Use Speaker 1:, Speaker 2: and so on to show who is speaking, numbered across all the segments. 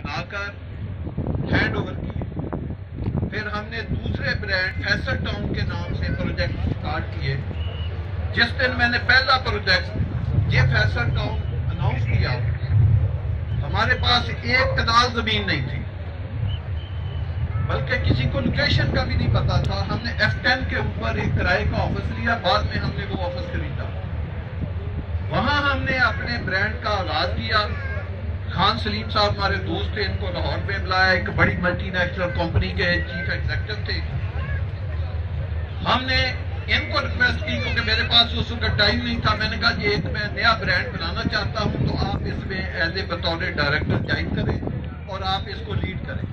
Speaker 1: بنا کر hand over کیے. پھر ہم نے دوسرے برانڈ فیصل ٹاؤن کے نام سے پروجیکٹ سٹارٹ کیے. جس دن میں نے پہلا پروجیکٹ یہ فیصل ٹاؤن اناؤنس کیا، ہمارے پاس ایک کنال زمین نہیں تھی، بلکہ کسی کو لوکیشن کا بھی نہیں پتا تھا. ہم نے F10 کے اوپر ایک کرائے کا آفس لیا، بعد میں ہم نے وہ آفس خریدا. وہاں ہم نے اپنے برانڈ کا آغاز کیا. خان سلیم صاحب ہمارے دوست تھے، ان کو لاہور میں بلایا، ایک بڑی ملٹی نیشنل کمپنی کے چیف ایگزیکٹو تھے. ہم نے ان کو ریکویسٹ کی کیونکہ میرے پاس اس وقت ٹائم نہیں تھا. میں نے کہا ایک میں نیا برانڈ بنانا چاہتا ہوں، تو آپ اس میں ایز اے بطور ڈائریکٹر جوائن کریں اور آپ اس کو لیڈ کریں.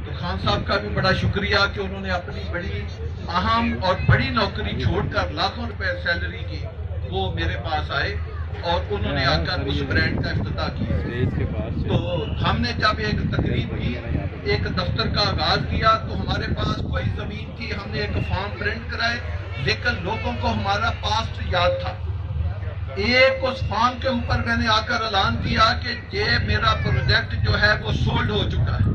Speaker 1: تو خان صاحب کا بھی بڑا شکریہ کہ انہوں نے اپنی بڑی اہم اور بڑی نوکری چھوڑ کر لاکھوں روپے سیلری کی وہ میرے پاس آئے اور انہوں نے آ کر اس برانڈ کا افتتاح کیا. تو ہم نے جب ایک تقریب کی، ایک دفتر کا آغاز کیا، تو ہمارے پاس کوئی زمین تھی. ہم نے ایک فارم پرنٹ کرائے، لیکن لوگوں کو ہمارا پاسٹ یاد تھا. ایک اس فارم کے اوپر میں نے آ کر اعلان کیا کہ یہ میرا پروجیکٹ جو ہے وہ سولڈ ہو چکا ہے.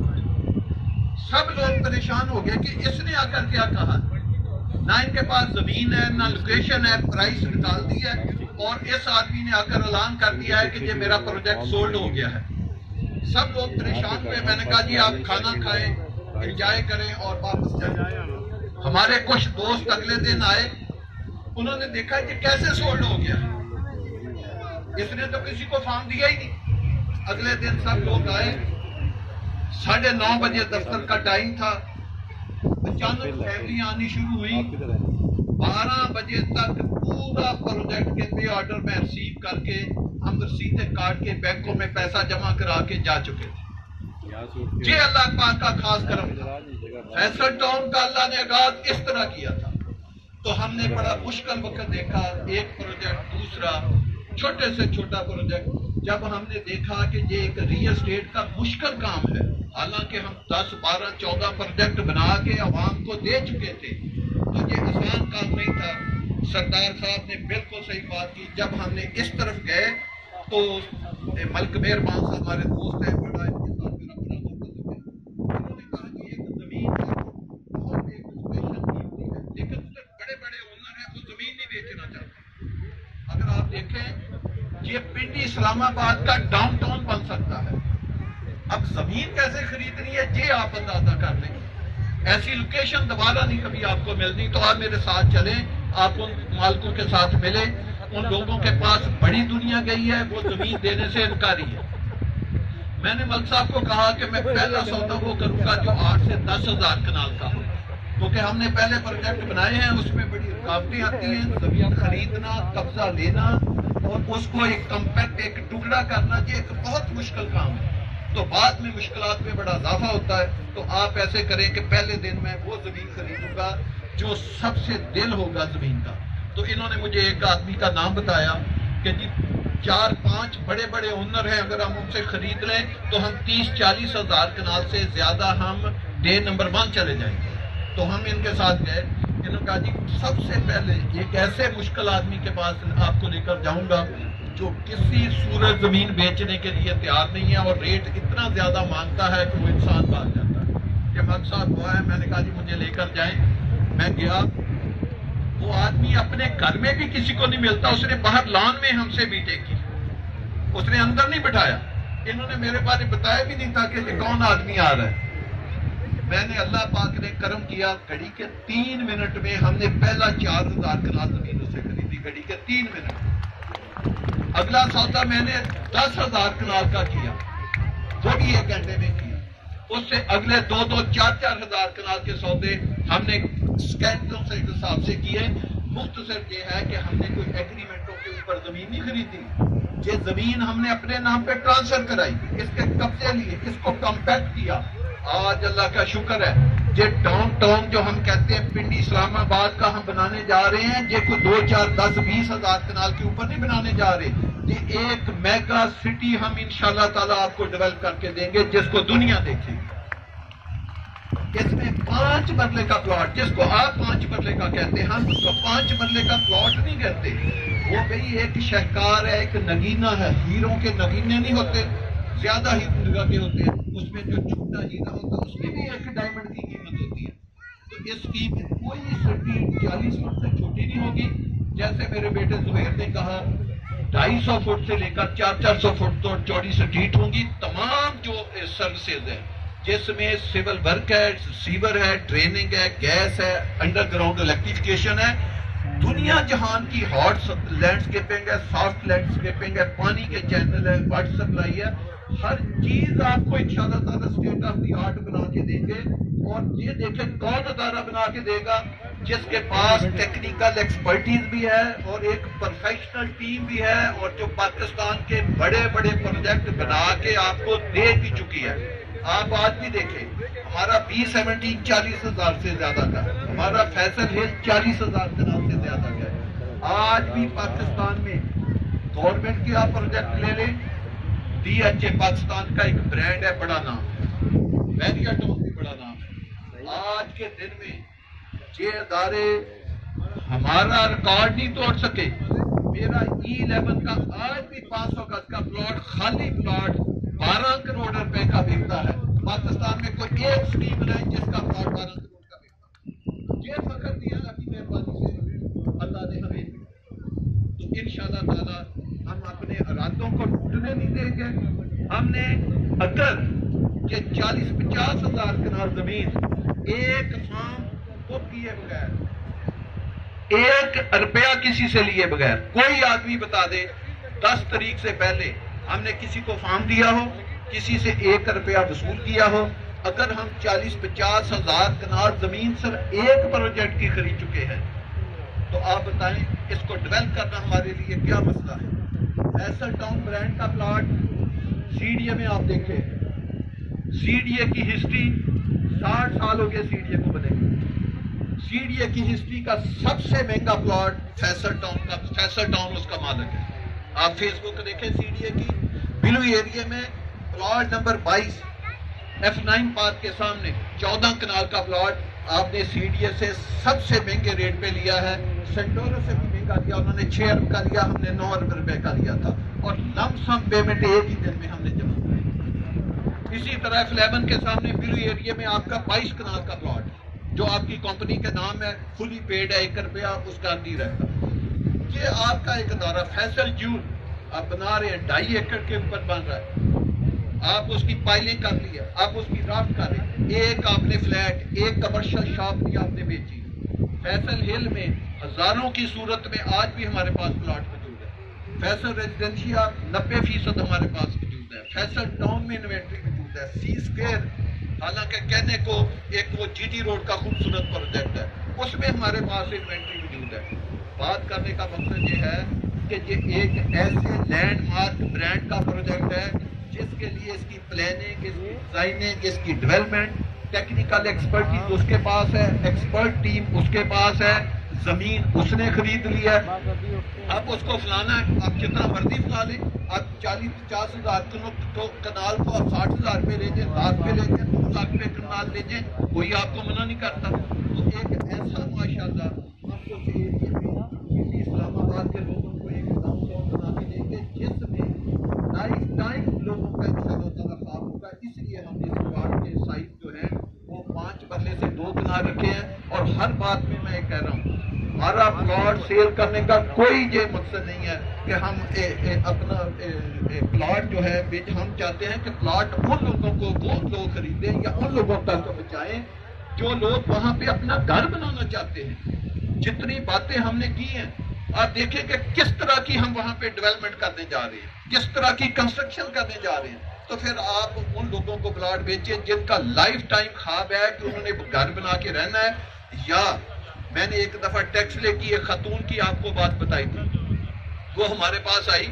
Speaker 1: سب لوگ پریشان ہو گئے کہ اس نے آ کر کیا کہا، نہ ان کے پاس زمین ہے، نہ لوکیشن ہے، پرائس نکال دی ہے، اور اس آدمی نے آ کر اعلان کر دیا ہے کہ یہ میرا پروجیکٹ سولڈ ہو گیا ہے. سب لوگ پریشان ہوئے. میں نے کہا جی آپ کھانا کھائیں، انجوائے کریں اور واپس جائیں. ہمارے کچھ دوست اگلے دن آئے، انہوں نے دیکھا کہ کیسے سولڈ ہو گیا، اس نے تو کسی کو فارم دیا ہی نہیں. اگلے دن سب لوگ آئے، 9:30 بجے دفتر کا ٹائم تھا. اچانک فیملیاں آنی شروع ہوئی. 12 بجے تک پورا پروجیکٹ کے پے آرڈر میں ریسیو کر کے ہم رسیدیں کاٹ کے بینکوں میں پیسہ جمع کرا کے جا چکے تھے. یہ اللہ پاک کا خاص کرم تھا. فیصل ٹاؤن کا اللہ نے آغاز اس طرح کیا تھا. تو ہم نے بڑا مشکل وقت دیکھا، ایک پروجیکٹ دوسرا، چھوٹے سے چھوٹا پروجیکٹ. جب ہم نے دیکھا کہ یہ ایک ریل اسٹیٹ کا مشکل کام ہے، حالانکہ ہم 10 12 14 پروجیکٹ بنا کے عوام کو دے چکے تھے، تو یہ آسان کام نہیں تھا. سردار صاحب نے بالکل صحیح بات کی. جب ہم نے اس طرف گئے تو ملک مہربان صاحب ہمارے دوست ہیں، بڑا ان کے ساتھ میرا بڑا محبت ہے. انہوں نے کہا کہ ایک زمین ہے، بہت ایک لوکیشن قیمتی ہے، لیکن اس سے بڑے بڑے اونر ہیں، وہ زمین نہیں بیچنا چاہتے. اگر آپ دیکھیں یہ پنڈی اسلام آباد کا ڈاؤن ٹاؤن بن سکتا ہے. اب زمین کیسے خریدنی ہے یہ آپ اندازہ کر لیں. ایسی لوکیشن دوبارہ نہیں کبھی آپ کو ملنی. تو آپ میرے ساتھ چلیں، آپ ان مالکوں کے ساتھ ملیں. ان لوگوں کے پاس بڑی دنیا گئی ہے، وہ زمین دینے سے انکاری ہے. میں نے ملک صاحب کو کہا کہ میں پہلا سودا وہ کروں گا جو 8 سے 10 ہزار کنال کا ہو، کیونکہ ہم نے پہلے پروجیکٹ بنائے ہیں، اس میں بڑی رکاوٹیں آتی ہیں. زمین خریدنا، قبضہ لینا اور اس کو ایک کمپیکٹ ایک ٹکڑا کرنا، یہ ایک بہت مشکل کام ہے. تو بعد میں مشکلات میں بڑا اضافہ ہوتا ہے. تو آپ ایسے کریں کہ پہلے دن میں وہ زمین خریدوں گا جو سب سے دل ہوگا زمین کا. تو انہوں نے مجھے ایک آدمی کا نام بتایا کہ جی 4-5 بڑے بڑے اونر ہیں، اگر ہم ان سے خرید لیں تو ہم 30-40 ہزار کنال سے زیادہ ہم ڈے نمبر 1 چلے جائیں گے. تو ہم ان کے ساتھ گئے. انہوں نے کہا جی سب سے پہلے ایک ایسے مشکل آدمی کے پاس آپ کو لے کر جاؤں گا جو کسی صورت زمین بیچنے کے لیے تیار نہیں ہے اور ریٹ اتنا زیادہ مانگتا ہے کہ وہ انسان بھاگ جاتا ہے. کہ ملک صاحب ہوا ہے. میں نے کہا جی مجھے لے کر جائیں. میں گیا. وہ آدمی اپنے گھر میں بھی کسی کو نہیں ملتا، اس نے باہر لان میں ہم سے میٹنگ کی، اس نے اندر نہیں بٹھایا. انہوں نے میرے بارے بتایا بھی نہیں تھا کہ یہ کون آدمی آ رہا ہے. میں نے اللہ پاک نے کرم کیا، گھڑی کے 3 منٹ میں ہم نے پہلا 4000 کنال زمین سے خریدی. گھڑی کے 3 منٹ. اگلا سودا میں نے 10,000 کنال کا کیا، وہ بھی 1 گھنٹے میں کیا. اس سے اگلے 2-4 ہزار کنال کے سودے ہم نے سکینڈوں سے حساب سے کیے. مختصر یہ ہے کہ ہم نے کوئی ایگریمنٹوں کے اوپر زمین نہیں خریدی. یہ زمین ہم نے اپنے نام پہ ٹرانسفر کرائی، اس کے قبضے لیے، اس کو کمپیکٹ کیا. آج اللہ کا شکر ہے یہ ڈاؤن ٹاؤن جو ہم کہتے ہیں پنڈی اسلام آباد کا ہم بنانے جا رہے ہیں، یہ کوئی 2-4-10-20 ہزار کنال کے اوپر نہیں بنانے جا رہے. یہ ایک میگا سٹی ہم انشاءاللہ تعالیٰ آپ کو ڈیولپ کر کے دیں گے جس کو دنیا دیکھے. اس میں 5 مرلے کا پلاٹ، جس کو آپ 5 مرلے کا کہتے ہیں، ہم اس کو 5 مرلے کا پلاٹ نہیں کہتے. وہ بھئی ایک شہکار ہے، ایک نگینہ ہے. ہیروں کے نگینے نہیں ہوتے، زیادہ ہی مرغا کے ہوتے ہیں، اس میں جو چھوٹا ہیرا ہوتا ہے اس میں بھی ایک ڈائمنڈ کی قیمت ہوتی ہے. تو اس کی کوئی سٹی 40 فٹ سے چھوٹی نہیں ہوگی. جیسے میرے بیٹے زہیر نے کہا 250 فٹ سے لے کر 400 فٹ تو چوڑی سٹریٹ ہوں گی. تمام جو سروسز ہیں جس میں سول ورک ہے، سیور ہے، ڈریننگ ہے، گیس ہے، انڈر گراؤنڈ الیکٹریفیکیشن ہے، دنیا جہان کی ہاٹ لینڈسکیپنگ ہے، سافٹ لینڈسکیپنگ ہے، پانی کے چینل ہے، واٹر سپلائی ہے، ہر چیز آپ کو انشاءاللہ تعالی اسٹیٹ آف دی آرٹ بنا کے دیں گے. اور یہ دیکھیں کون ادارہ بنا کے دے گا جس کے پاس ٹیکنیکل ایکسپرٹیز بھی ہے اور ایک پروفیشنل ٹیم بھی ہے، اور جو پاکستان کے بڑے بڑے پروجیکٹ بنا کے آپ کو دے بھی چکی ہے. آپ آج بھی دیکھیں ہمارا B-17 40,000 سے زیادہ کا ہے، ہمارا فیصل ہل 40,000 کنال سے زیادہ کا ہے. آج بھی پاکستان میں گورنمنٹ کے آپ پروجیکٹ لے لیں، DHA پاکستان کا ایک برانڈ ہے، بڑا نام ہے، بیریا ٹون بھی بڑا نام ہے. آج کے دن میں یہ ادارے ہمارا ریکارڈ نہیں توڑ سکے. میرا E11 کا آج بھی 500 گز کا پلاٹ، خالی پلاٹ 12 کروڑ روپے کا بکتا ہے. پاکستان میں کوئی ایک اسکیم نہیں جس کا پلاٹ 12 کروڑ کا بکتا. یہ فخر دیا اللہ کی مہربانی سے اللہ نے ہمیں. تو انشاءاللہ تعالی ہم اپنے ارادوں کو ٹوٹنے نہیں دیں گے. ہم نے اگر یہ 40-50 ہزار کنال زمین ایک فارم کو کیے بغیر، 1 روپیہ کسی سے لیے بغیر، کوئی آدمی بتا دے 10 تاریخ سے پہلے ہم نے کسی کو فارم دیا ہو، کسی سے 1 روپیہ وصول کیا ہو، اگر ہم 40-50 ہزار کنال زمین صرف ایک پروجیکٹ کی خرید چکے ہیں، تو آپ بتائیں اس کو ڈیولپ کرنا ہمارے لیے کیا مسئلہ ہے. فیصل ٹاؤن برانڈ کا پلاٹ CDA میں آپ دیکھیں، CDA کی ہسٹری 60 سال ہو گئے CDA کو بنے. CDA کی ہسٹری کا سب سے مہنگا پلاٹ فیصل ٹاؤن کا، فیصل ٹاؤن اس کا مالک ہے. آپ فیس بک دیکھیں CDA کی بلو ایریا میں پلاٹ نمبر 22 F9 پارک کے سامنے 14 کنال کا پلاٹ آپ نے CDA سے سب سے مہنگے ریٹ پہ لیا ہے. سینٹورو سے بھی مہنگا لیا، انہوں نے 6 ارب کا لیا، ہم نے 9 ارب روپے کا لیا تھا، اور لم سم پیمنٹ ایک ہی دن میں ہم نے جمع کی. اسی طرح F11 کے سامنے بلو ایریا میں آپ کا 22 کنال کا پلاٹ جو آپ کی کمپنی کے نام ہے، فلی پیڈ ہے، 1 روپیہ اس کا نہیں رہتا. یہ آپ کا ایک ادارہ فیصل جول آپ بنا رہے ہیں، 2.5 ایکڑ کے اوپر بن رہا ہے. آپ اس کی پائلنگ کر لی ہے، آپ اس کی رافٹ کر رہے ہیں، ایک آپ نے فلیٹ، ایک کمرشل شاپ بھی آپ نے بیچی. فیصل ہل میں ہزاروں کی صورت میں آج بھی ہمارے پاس پلاٹ موجود ہے. فیصل ریزیڈینشیا 90% ہمارے پاس موجود ہے. فیصل ٹاؤن میں انوینٹری موجود ہے. سی اسکوائر حالانکہ کہنے کو ایک وہ GT روڈ کا خوبصورت پروجیکٹ ہے، اس میں ہمارے پاس انوینٹری موجود ہے. بات کرنے کا مقصد یہ ہے کہ یہ ایک ایسے لینڈ مارک برانڈ کا پروجیکٹ ہے جس کے لیے اس کی پلاننگ، اس کی ڈیزائننگ، اس کی ڈیولپمنٹ، ٹیکنیکل ایکسپرٹیز اس کے پاس ہے، ایکسپرٹ ٹیم اس کے پاس ہے، زمین اس نے خرید لی ہے. اب اس کو فلانا ہے، آپ جتنا مرضی فلا لیں، آپ 40-50 ہزار کنال کو آپ 60 ہزار پہ لے جائیں، لاکھ پہ لے جائیں، 2 لاکھ پہ کنال لے جائیں، کوئی آپ کو منع نہیں کرتا. تو ایک ایسا ماشاءاللہ ہم کو چاہیے اسلام آباد کے لوگوں کو ایک ڈاؤن ٹاؤن بنا کے دیں گے جس میں لائف ٹائم لوگوں کا انشاءاللہ تعالیٰ خواب ہوگا. اس لیے ہم نے اس پلاٹ کے سائز جو ہے وہ 5 مرلے سے 2 کنال رکھے ہیں. اور ہر بات میں میں کہہ رہا ہوں ہمارا پلاٹ سیل کرنے کا کوئی یہ مقصد نہیں ہے کہ ہم اپنا پلاٹ جو ہے ہم چاہتے ہیں کہ پلاٹ ان لوگوں کو وہ لوگ خریدیں یا ان لوگوں تک پہنچائیں جو لوگ وہاں پہ اپنا گھر بنانا چاہتے ہیں. جتنی باتیں ہم نے کی ہیں آپ دیکھیں کہ کس طرح کی ہم وہاں پہ ڈیولپمنٹ کرنے جا رہے ہیں، کس طرح کی کنسٹرکشن کرنے جا رہے ہیں. تو پھر آپ ان لوگوں کو پلاٹ بیچیں جن کا لائف ٹائم خواب ہے کہ انہوں نے گھر بنا کے رہنا ہے. یا میں نے ایک دفعہ ٹیکس لے کی ایک خاتون کی آپ کو بات بتائی تھی، وہ ہمارے پاس آئی،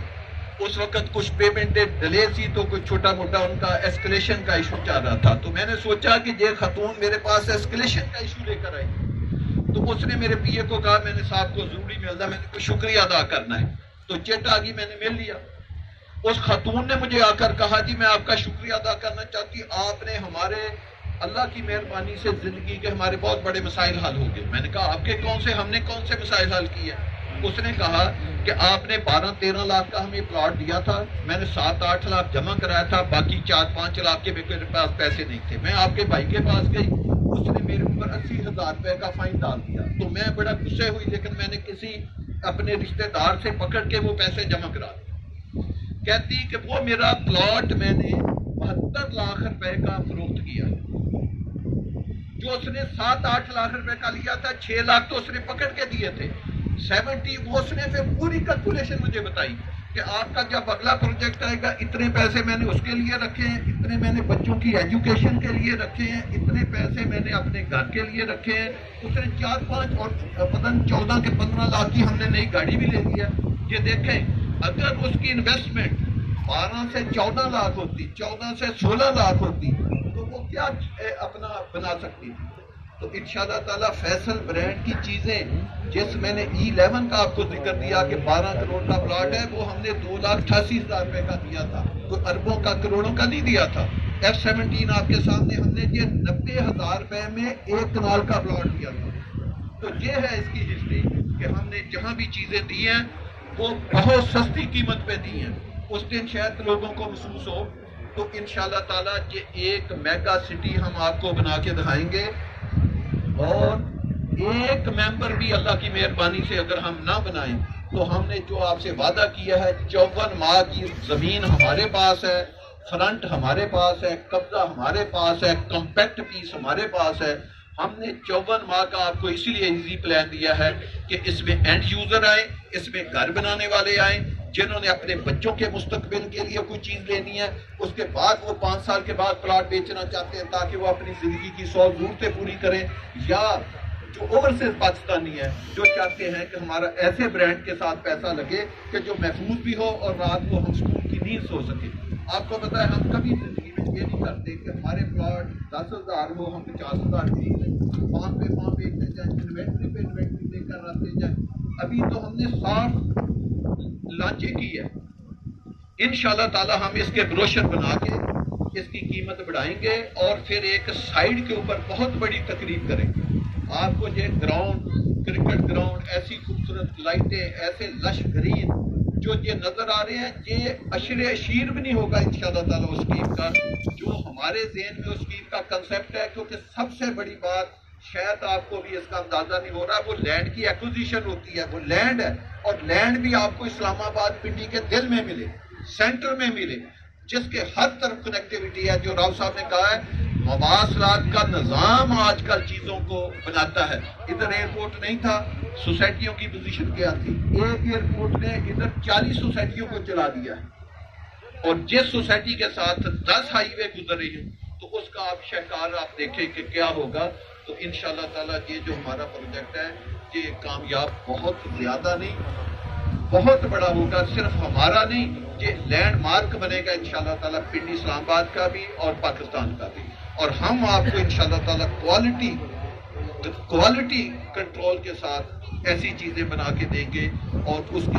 Speaker 1: اس وقت کچھ پیمنٹ ڈیلے تھی تو کچھ چھوٹا موٹا ان کا ایسکلیشن کا ایشو چل رہا تھا. تو میں نے سوچا کہ یہ خاتون میرے پاس ایسکلیشن کا ایشو لے کر آئی. تو اس نے میرے پی اے کو کہا میں نے صاحب کو ضروری ملتا، میں نے کوئی شکریہ ادا کرنا ہے. تو چٹ آ گئی، میں نے مل لیا. اس خاتون نے مجھے آ کر کہا جی میں آپ کا شکریہ ادا کرنا چاہتی، آپ نے ہمارے اللہ کی مہربانی سے زندگی کے ہمارے بہت بڑے مسائل حل ہو گئے. میں نے کہا آپ کے کون سے، ہم نے کون سے مسائل حل کیے؟ اس نے کہا کہ آپ نے 12-13 لاکھ کا ہمیں پلاٹ دیا تھا، میں نے 7-8 لاکھ جمع کرایا تھا، باقی 4-5 لاکھ کے میرے پاس پیسے نہیں تھے۔ میں آپ کے بھائی کے پاس گئی، اس نے میرے اوپر 80,000 روپے کا فائن ڈال دیا۔ تو میں بڑا غصے ہوئی، لیکن میں نے کسی اپنے رشتہ دار سے پکڑ کے وہ پیسے جمع کرا دیے۔ کہتی کہ وہ میرا پلاٹ میں نے 72 لاکھ روپے کا فروخت کیا، جو اس نے 7-8 لاکھ روپے کا لیا تھا، 6 لاکھ تو اس نے پکڑ کے دیے تھے، 70 وہ اس نے پھر پوری کیلکولیشن مجھے بتائی کہ آپ کا جب اگلا پروجیکٹ آئے گا اتنے پیسے میں نے اس کے لیے رکھے ہیں، اتنے میں نے بچوں کی ایجوکیشن کے لیے رکھے ہیں، اتنے پیسے میں نے اپنے گھر کے لیے رکھے ہیں۔ اس نے 4-5 اور پتہ 14 کے 15 لاکھ کی ہم نے نئی گاڑی بھی لے لی ہے۔ یہ دیکھیں اگر اس کی انویسٹمنٹ 12 سے 14 لاکھ ہوتی، 14 سے 16 لاکھ ہوتی تو وہ کیا اپنا بنا سکتی تھی۔ تو انشاءاللہ تعالیٰ فیصل برانڈ کی چیزیں، جس میں نے E11 کا آپ کو ذکر دیا کہ 12 کروڑ کا پلاٹ ہے، وہ ہم نے 2,88,000 روپے کا دیا تھا، کوئی اربوں کا کروڑوں کا نہیں دیا تھا۔ F17 آپ کے سامنے ہم نے یہ 90,000 روپے میں 1 کنال کا پلاٹ دیا تھا۔ تو یہ ہے اس کی ہسٹری کہ ہم نے جہاں بھی چیزیں دی ہیں وہ بہت سستی قیمت پہ دی ہیں۔ اس دن شاید لوگوں کو محسوس ہو، تو انشاءاللہ تعالیٰ یہ ایک میگا سٹی ہم آپ کو بنا کے دکھائیں گے، اور ایک ممبر بھی اللہ کی مہربانی سے اگر ہم نہ بنائیں تو ہم نے جو آپ سے وعدہ کیا ہے 54 ماہ کی زمین ہمارے پاس ہے، فرنٹ ہمارے پاس ہے، قبضہ ہمارے پاس ہے، کمپیکٹ پیس ہمارے پاس ہے۔ ہم نے 54 ماہ کا آپ کو اسی لیے ایزی پلان دیا ہے کہ اس میں اینڈ یوزر آئیں، اس میں گھر بنانے والے آئیں جنہوں نے اپنے بچوں کے مستقبل کے لیے کوئی چیز لینی ہے، اس کے بعد وہ 5 سال کے بعد پلاٹ بیچنا چاہتے ہیں تاکہ وہ اپنی زندگی کی 100 ضرورتیں پوری کریں، یا جو اوورسیز پاکستانی ہے جو چاہتے ہیں کہ ہمارا ایسے برانڈ کے ساتھ پیسہ لگے کہ جو محفوظ بھی ہو اور رات کو ہم سکون کی نیند سو سکیں۔ آپ کو پتا ہے ہم کبھی زندگی میں یہ نہیں کرتے کہ ہمارے پلاٹ 10,000 ہو ہم 50,000 خرید لیں، فارم پہ فارم بیچتے جائیں، انوینٹری پہ انوینٹری لے کر رکھتے جائیں۔ ابھی تو ہم نے 60 لانچیں کی ہے، انشاءاللہ تعالی ہم اس کے بروشر بنا کے اس کی قیمت بڑھائیں گے، اور پھر ایک سائیڈ کے اوپر بہت بڑی تقریب کریں گے۔ آپ کو یہ گراؤنڈ، کرکٹ گراؤنڈ، ایسی خوبصورت لائٹیں، ایسے لش گرین جو یہ نظر آ رہے ہیں، یہ عشر اشیر بھی نہیں ہوگا انشاءاللہ تعالی اس اسکیم کا، جو ہمارے ذہن میں اس اسکیم کا کنسیپٹ ہے۔ کیونکہ سب سے بڑی بات شاید آپ کو بھی اس کا اندازہ نہیں ہو رہا، وہ لینڈ کی ایکوزیشن ہوتی ہے، وہ لینڈ ہے، اور لینڈ بھی آپ کو اسلام آباد پنڈی کے دل میں ملے، سینٹر میں ملے، جس کے ہر طرف کنیکٹیوٹی ہے۔ جو راؤ صاحب نے کہا ہے مواصلات کا نظام آج کل چیزوں کو بناتا ہے۔ ادھر ایئرپورٹ نہیں تھا، سوسائٹیوں کی پوزیشن کیا تھی، ایک ایئرپورٹ نے ادھر 40 سوسائٹیوں کو چلا دیا ہے، اور جس سوسائٹی کے ساتھ 10 ہائی وے گزر رہی ہوں تو اس کا آپ شہکار آپ دیکھیں کہ کیا ہوگا۔ تو انشاءاللہ تعالیٰ یہ جو ہمارا پروجیکٹ ہے یہ کامیاب بہت زیادہ نہیں، بہت بڑا ہوگا، صرف ہمارا نہیں، یہ لینڈ مارک بنے گا انشاءاللہ تعالیٰ پنڈی اسلام آباد کا بھی اور پاکستان کا بھی۔ اور ہم آپ کو انشاءاللہ تعالیٰ کوالٹی کنٹرول کے ساتھ ایسی چیزیں بنا کے دیں گے، اور اس کے